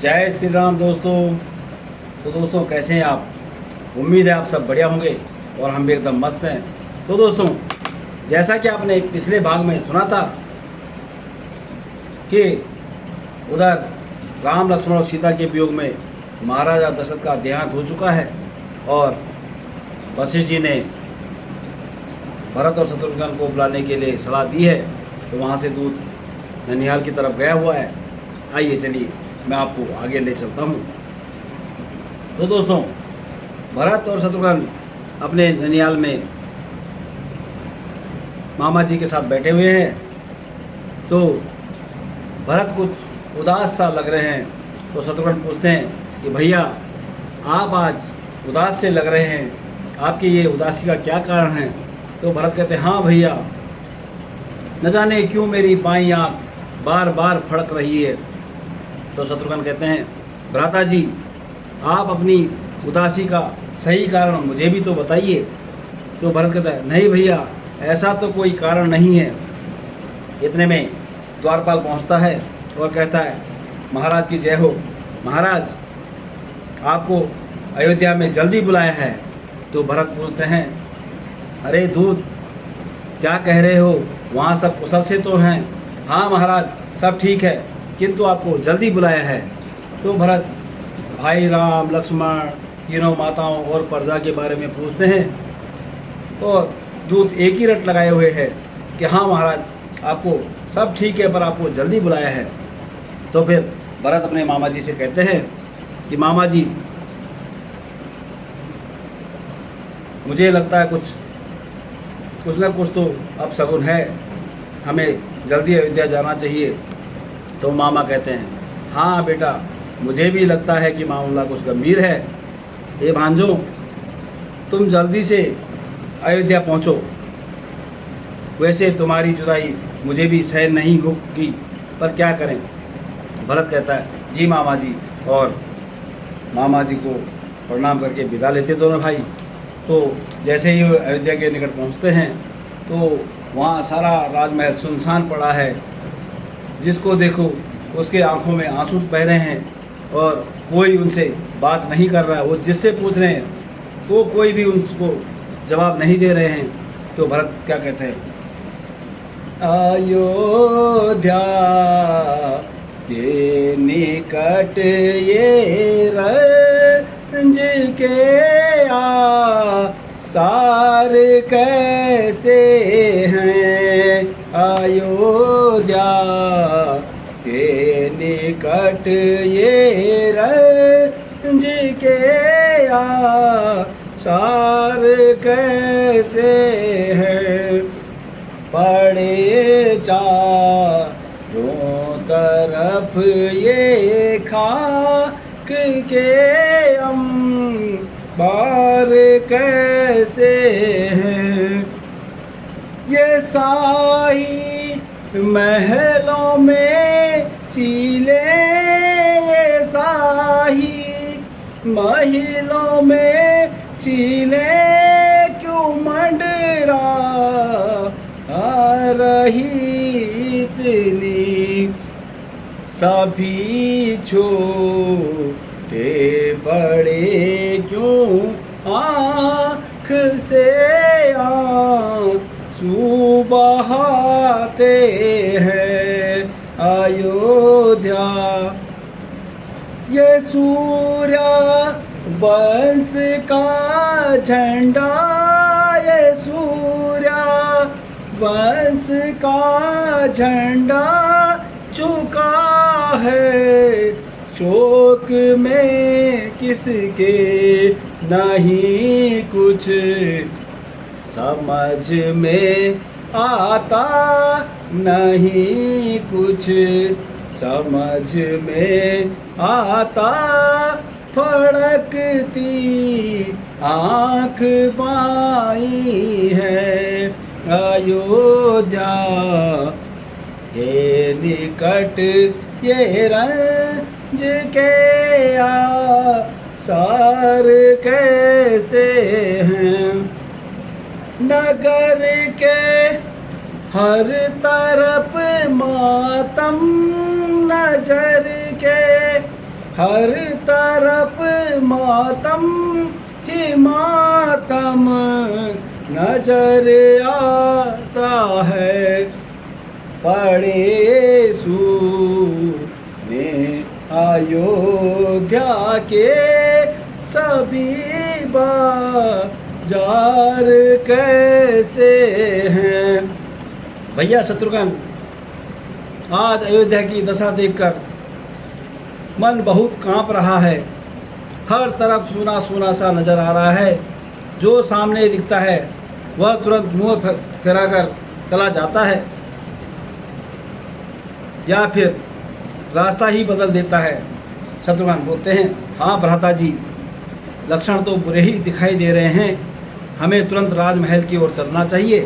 जय श्री राम दोस्तों। तो दोस्तों कैसे हैं आप? उम्मीद है आप सब बढ़िया होंगे और हम भी एकदम मस्त हैं। तो दोस्तों जैसा कि आपने पिछले भाग में सुना था कि उधर राम लक्ष्मण और सीता के वियोग में महाराजा दशरथ का देहांत हो चुका है और वशिष्ठ जी ने भरत और शत्रुघ्न को बुलाने के लिए सलाह दी है। तो वहाँ से दूत ननिहाल की तरफ गया हुआ है। आइए चलिए मैं आपको आगे ले चलता हूँ। तो दोस्तों भरत और शत्रुघ्न अपने ननिहाल में मामा जी के साथ बैठे हुए हैं। तो भरत कुछ उदास सा लग रहे हैं। तो शत्रुघ्न पूछते हैं कि भैया आप आज उदास से लग रहे हैं, आपकी ये उदासी का क्या कारण है? तो भरत कहते हैं हाँ भैया, न जाने क्यों मेरी बाईं आँख बार बार फड़क रही है। तो शत्रुघ्न कहते हैं भ्राता जी आप अपनी उदासी का सही कारण मुझे भी तो बताइए। तो भरत कहता है नहीं भैया ऐसा तो कोई कारण नहीं है। इतने में द्वारपाल पहुंचता है और कहता है महाराज की जय हो। महाराज आपको अयोध्या में जल्दी बुलाया है। तो भरत पूछते हैं अरे दूत क्या कह रहे हो, वहाँ सब कुशल से तो हैं? हाँ महाराज सब ठीक है किंतु आपको जल्दी बुलाया है। तो भरत भाई राम लक्ष्मण तीनों माताओं और प्रजा के बारे में पूछते हैं और दूत एक ही रट लगाए हुए हैं कि हाँ महाराज आपको सब ठीक है पर आपको जल्दी बुलाया है। तो फिर भरत अपने मामा जी से कहते हैं कि मामा जी मुझे लगता है कुछ ना कुछ तो अब शगुन है, हमें जल्दी अयोध्या जाना चाहिए। तो मामा कहते हैं हाँ बेटा मुझे भी लगता है कि मामला कुछ गंभीर है। ये भांजो तुम जल्दी से अयोध्या पहुँचो, वैसे तुम्हारी जुदाई मुझे भी सहन नहीं होगी पर क्या करें। भरत कहता है जी मामा जी, और मामा जी को प्रणाम करके विदा लेते दोनों भाई। तो जैसे ही अयोध्या के निकट पहुंचते हैं तो वहाँ सारा राजमहल सुनसान पड़ा है। जिसको देखो उसके आंखों में आंसू बह रहे हैं और कोई उनसे बात नहीं कर रहा है। वो जिससे पूछ रहे हैं तो कोई भी उनको जवाब नहीं दे रहे हैं। तो भरत क्या कहते हैं अयोध्या के निकट ये रंज के सार कैसे हैं। अयोध्या के निकट ये रंज के सार कैसे हैं। पड़े चारों तरफ ये खाक के बार कैसे हैं। ये शाही महलों में चीले, ये शाही महलों में चीले क्यों मंडरा आ रही इतनी। सभी छोटे बड़े क्यों आँख से आंसू बहाते हैं। अयोध्या ये सूर्य वंश का झंडा, ये सूर्य वंश का झंडा चुका है चौक में किसके नहीं कुछ समझ में आता, नहीं कुछ समझ में आता। फड़कती आँख बाई है अयोध्या के निकट ये रंज के सार कैसे हैं। नगर के हर तरफ मातम, नजर के हर तरफ मातम ही मातम नजर आता है। पड़े सूने अयोध्या के सभी बाजार कैसे हैं। भैया शत्रुघ्न, आज अयोध्या की दशा देखकर मन बहुत कांप रहा है। हर तरफ सूना सूना सा नजर आ रहा है। जो सामने दिखता है वह तुरंत मुंह फिराकर चला जाता है या फिर रास्ता ही बदल देता है। शत्रुघ्न बोलते हैं, हाँ भ्राता जी, लक्षण तो बुरे ही दिखाई दे रहे हैं। हमें तुरंत राजमहल की ओर चलना चाहिए।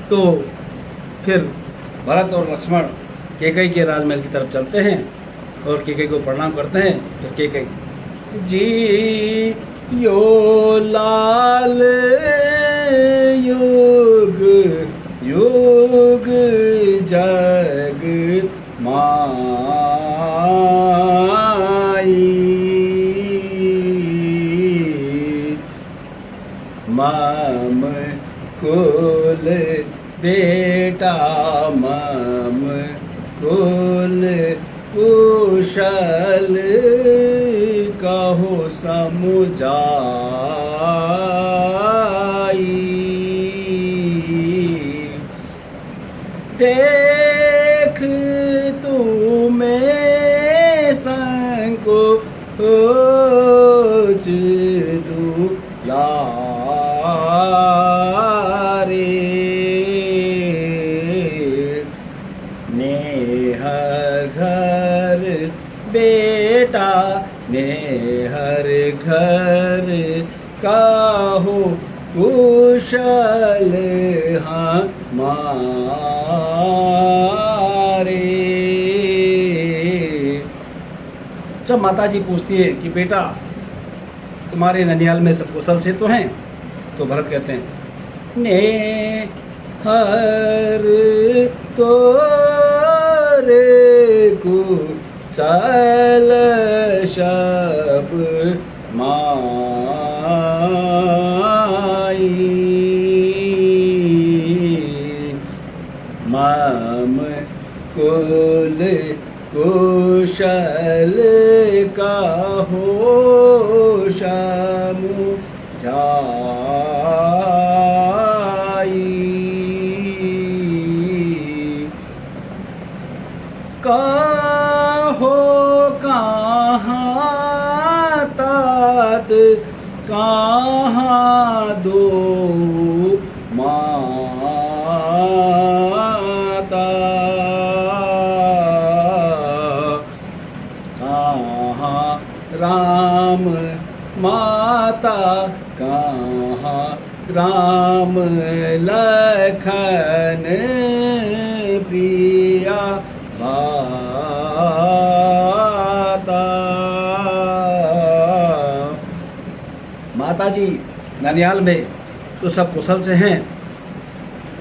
तो फिर भरत और लक्ष्मण कैकेयी के राजमहल की तरफ चलते हैं और कैकेयी को प्रणाम करते हैं। फिर कैकेयी जी यो लाल युग युग जग माई मम कुल बेटा मम कुल कुशल कहो समुझाई। देख तू में संकोच दुलारे नेह घर बेटा नेहर घर काहो कुशल हमारे। जब माता जी पूछती है कि बेटा तुम्हारे ननिहाल में सब कुशल से तो हैं, तो भरत कहते हैं ने हर तोरे कुशल शब माई मम कुल कुशल काहो समुझाई। काहो कहाँ तात कहाँ दो माता कहाँ राम माता कहाँ राम लखन प्रिया भाता। माता जी ननिहाल में तो सब कुशल से हैं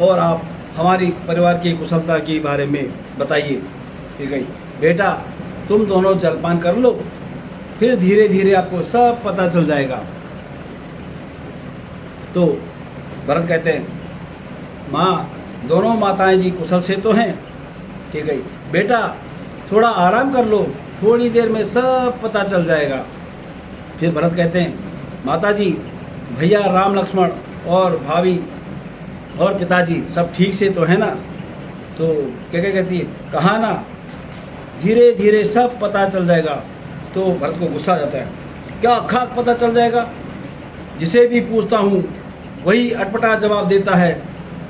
और आप हमारी परिवार की कुशलता के बारे में बताइए। ठीक है बेटा, तुम दोनों जलपान कर लो, फिर धीरे धीरे आपको सब पता चल जाएगा। तो भरत कहते हैं माँ, दोनों माताएं जी कुशल से तो हैं। ठीक है बेटा, थोड़ा आराम कर लो, थोड़ी देर में सब पता चल जाएगा। फिर भरत कहते हैं माता जी, भैया राम लक्ष्मण और भाभी और पिताजी सब ठीक से तो है ना? तो क्या कहती है, कहा ना धीरे धीरे सब पता चल जाएगा। तो भरत को गुस्सा आ जाता है, क्या खाक पता चल जाएगा? जिसे भी पूछता हूँ वही अटपटा जवाब देता है।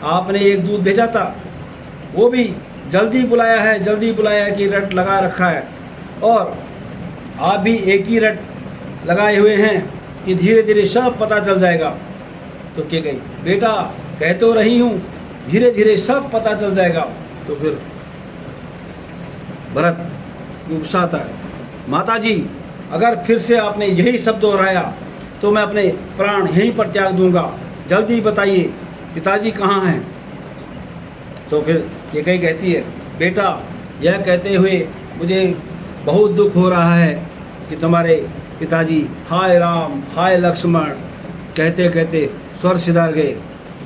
आपने एक दूध भेजा था, वो भी जल्दी बुलाया कि रट लगा रखा है, और आप भी एक ही रट लगाए हुए हैं कि धीरे धीरे सब पता चल जाएगा। तो क्या कही, बेटा कह तो रही हूँ धीरे धीरे सब पता चल जाएगा। तो फिर भरत गुस्सा आता है, माता जी अगर फिर से आपने यही शब्द दोहराया तो मैं अपने प्राण यहीं पर त्याग दूंगा। जल्दी बताइए पिताजी कहाँ हैं? तो फिर कैकेयी कहती है, बेटा यह कहते हुए मुझे बहुत दुख हो रहा है कि तुम्हारे पिताजी हाय राम हाय लक्ष्मण कहते कहते स्वर सिधार गए।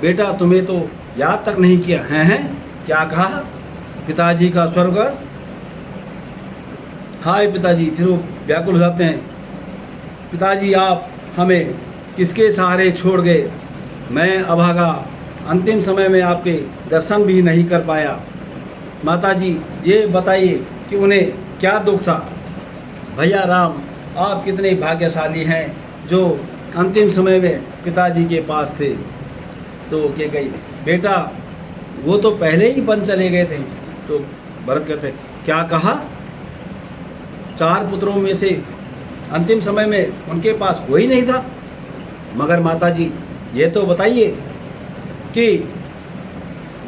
बेटा तुम्हें तो याद तक नहीं किया है? क्या कहा? पिताजी का स्वर्गवास। हाय पिताजी। फिर वो व्याकुल हो जाते हैं। पिताजी आप हमें किसके सहारे छोड़ गए? मैं अभागा अंतिम समय में आपके दर्शन भी नहीं कर पाया। माताजी ये बताइए कि उन्हें क्या दुख था? भैया राम आप कितने भाग्यशाली हैं जो अंतिम समय में पिताजी के पास थे। तो क्या कही बेटा वो तो पहले ही बन चले गए थे। तो भरत कहते क्या कहा? 4 पुत्रों में से अंतिम समय में उनके पास कोई नहीं था। मगर माताजी ये तो बताइए कि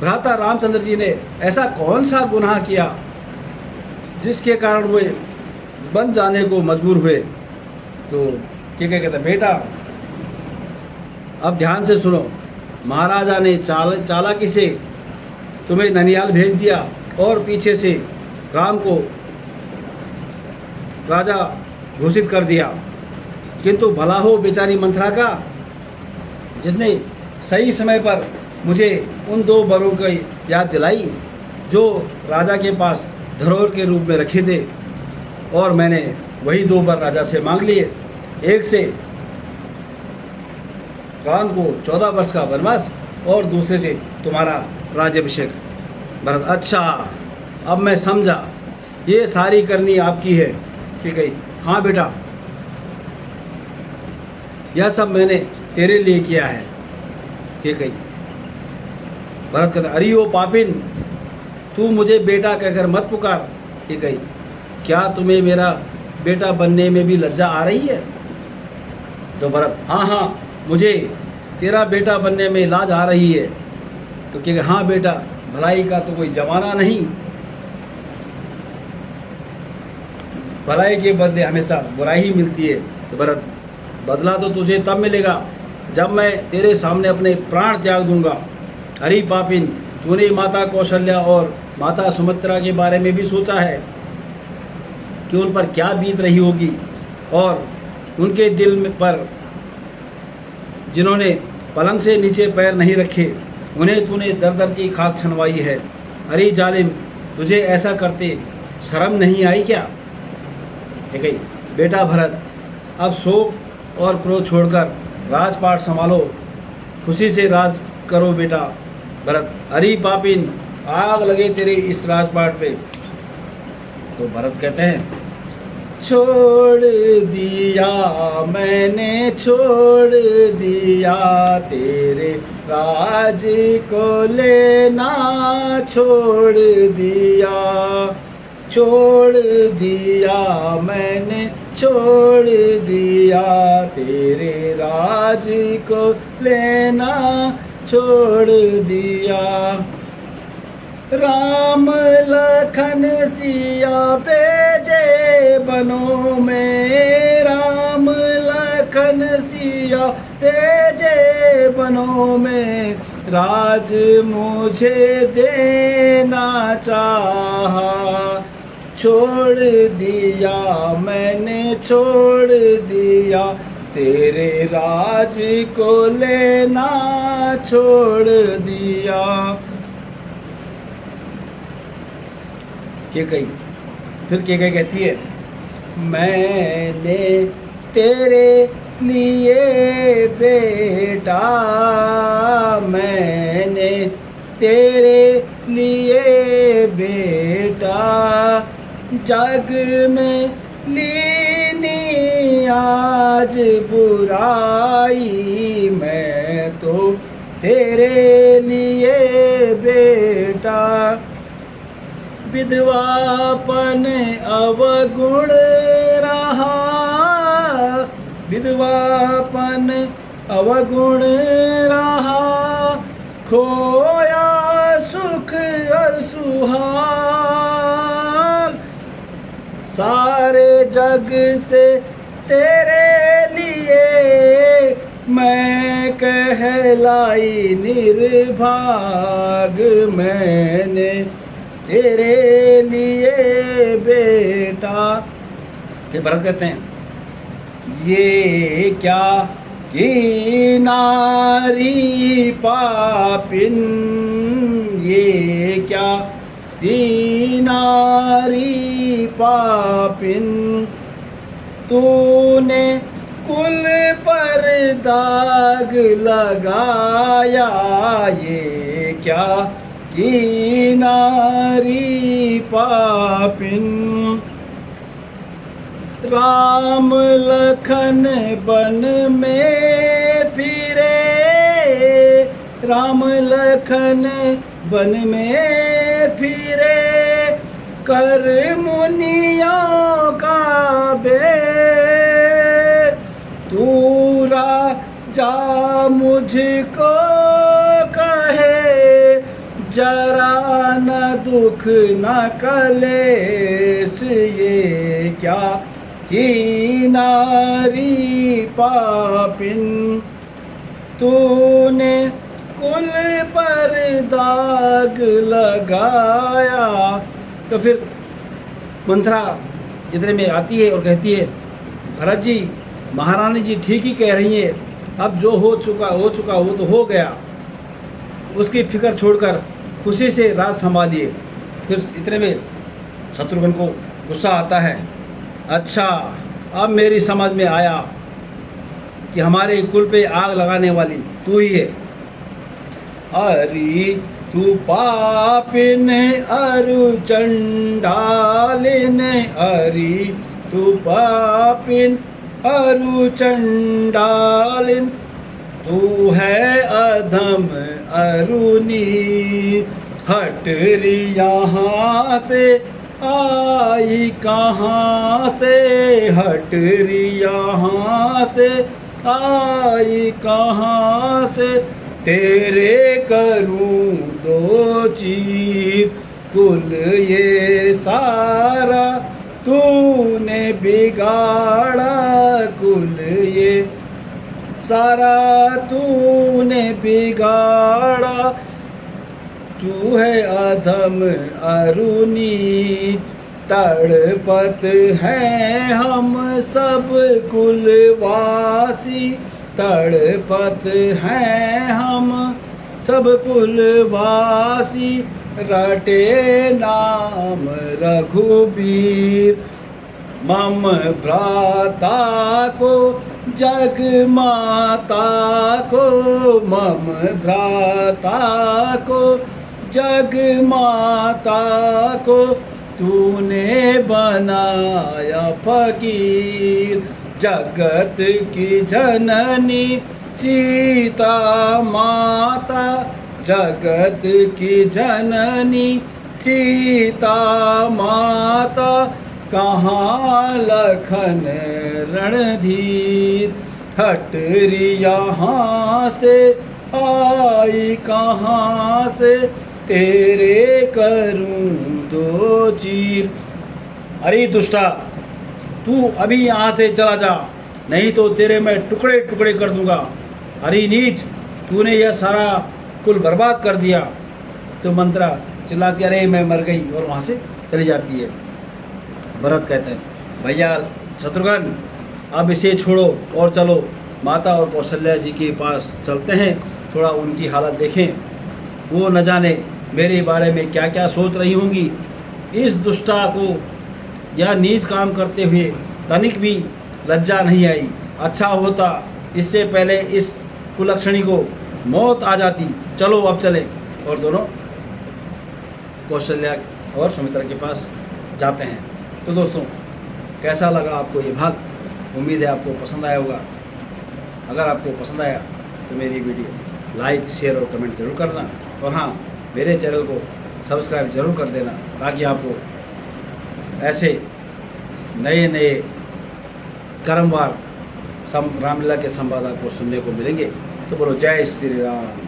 भ्राता रामचंद्र जी ने ऐसा कौन सा गुनाह किया जिसके कारण वे बन जाने को मजबूर हुए। तो क्या कहते बेटा अब ध्यान से सुनो। महाराजा ने चालाकी से तुम्हें ननियाल भेज दिया और पीछे से राम को राजा घोषित कर दिया। किंतु भला हो बेचारी मंथरा का जिसने सही समय पर मुझे उन 2 वरों की याद दिलाई जो राजा के पास धरोहर के रूप में रखे थे, और मैंने वही 2 वर राजा से मांग लिए। एक से राम को 14 वर्ष का वनवास और दूसरे से तुम्हारा राज्याभिषेक। भरत अच्छा अब मैं समझा, ये सारी करनी आपकी है। ठीक है हाँ बेटा यह सब मैंने तेरे लिए किया है। ठीक है। भरत कहता अरे ओ पापिन तू मुझे बेटा कहकर मत पुकार। ठीक है क्या तुम्हें मेरा बेटा बनने में भी लज्जा आ रही है? तो भरत हाँ मुझे तेरा बेटा बनने में लाज आ रही है। तो क्या हाँ बेटा भलाई का तो कोई जमाना नहीं, भलाई के बदले हमेशा बुराई ही मिलती है। तो भरत बदला तो तुझे तब मिलेगा जब मैं तेरे सामने अपने प्राण त्याग दूंगा। अरे पापिन तूने माता कौशल्या और माता सुमित्रा के बारे में भी सोचा है कि उन पर क्या बीत रही होगी, और उनके दिल में पर जिन्होंने पलंग से नीचे पैर नहीं रखे उन्हें तूने दर दर की खाक छनवाई है। अरे जालिम तुझे ऐसा करते शर्म नहीं आई क्या? ठीक है बेटा भरत अब शोक और क्रोध छोड़कर राजपाट संभालो, खुशी से राज करो बेटा। भरत अरे पापिन आग लगे तेरे इस राजपाट पे। तो भरत कहते हैं छोड़ दिया मैंने छोड़ दिया तेरे राज को लेना छोड़ दिया, छोड़ दिया मैंने छोड़ दिया तेरे राज को लेना छोड़ दिया। राम लखन सिया भेजे बनों में, राम लखन सिया भेजे बनों में, राज मुझे देना चाहा छोड़ दिया मैंने छोड़ दिया तेरे राज को लेना छोड़ दिया। क्या कही फिर क्या कहती है मैंने तेरे लिए बेटा, मैंने तेरे लिए बेटा जग में लीनी आज बुराई, मैं तो तेरे लिए बेटा विधवापन अवगुण रहा, विधवापन अवगुण रहा, खोया सुख और सुहाग, सारे जग से तेरे लिए मैं कहलाई निर्भाग, मैंने तेरे लिए बेटा। फिर भरत कहते हैं ये क्या कि नारी पापिन, ये क्या कि नारी पापिन, तूने कुल पर दाग लगाया, ये क्या कि नारी पापिन। राम लखन वन में फिरे, राम लखन वन में फिरे, कर मुनियों का बे, तू राजा मुझको कहे, जरा न दुख न कलेश, ये क्या कि नारी पापिन, तूने कुल पर दाग लगाया। तो फिर मंथरा जितने में आती है और कहती है भरत जी, महारानी जी ठीक ही कह रही है, अब जो हो चुका वो तो हो गया, उसकी फिक्र छोड़कर खुशी से राज संभालिए। फिर इतने में शत्रुघ्न को गुस्सा आता है, अच्छा अब मेरी समझ में आया कि हमारे कुल पे आग लगाने वाली तू ही है। अरे तू पापिन अरु चंडालिन, अरे तू पापिन अरु चंडालिन, तू है अधम अरुणी, हट री यहाँ से आई कहाँ से, हट री यहाँ से आई कहाँ से, तेरे करूँ दो चीज, कुल ये सारा तूने बिगाड़ा, कुल ये सारा तूने बिगाड़ा, तू है अधम अरुणी, तड़पत हैं हम सब कुलवासी, तड़पत हैं हम सब कुलवासी, रटे नाम रघुबीर, मम भ्राता को जग माता को, मम भ्राता को जग माता को, तूने बनाया फकीर, जगत की जननी सीता माता, जगत की जननी सीता माता, कहाँ लखन रणधीर, हट री यहाँ से आई कहाँ से, तेरे करूं दो चीर। अरे दुष्टा, तू अभी यहाँ से चला जा, नहीं तो तेरे मैं टुकड़े टुकड़े कर दूंगा। अरे नीच, तूने यह सारा कुल बर्बाद कर दिया। तो मंत्रा चिल्लाती, अरे मैं मर गई, और वहाँ से चली जाती है। भरत कहते हैं भैया शत्रुघ्न, अब इसे छोड़ो और चलो माता और कौशल्या जी के पास चलते हैं, थोड़ा उनकी हालत देखें, वो न जाने मेरे बारे में क्या क्या सोच रही होंगी। इस दुष्टा को यह नीच काम करते हुए तनिक भी लज्जा नहीं आई। अच्छा होता इससे पहले इस कुलक्षणी को मौत आ जाती। चलो अब चले। और दोनों कौशल्या और सुमित्रा के पास जाते हैं। तो दोस्तों, कैसा लगा आपको ये भाग? उम्मीद है आपको पसंद आया होगा। अगर आपको पसंद आया तो मेरी वीडियो लाइक, शेयर और कमेंट ज़रूर करना, और हाँ, मेरे चैनल को सब्सक्राइब ज़रूर कर देना, ताकि आपको ऐसे नए नए क्रमवार रामलीला के संवाद आपको सुनने को मिलेंगे। तो बोलो जय श्री राम।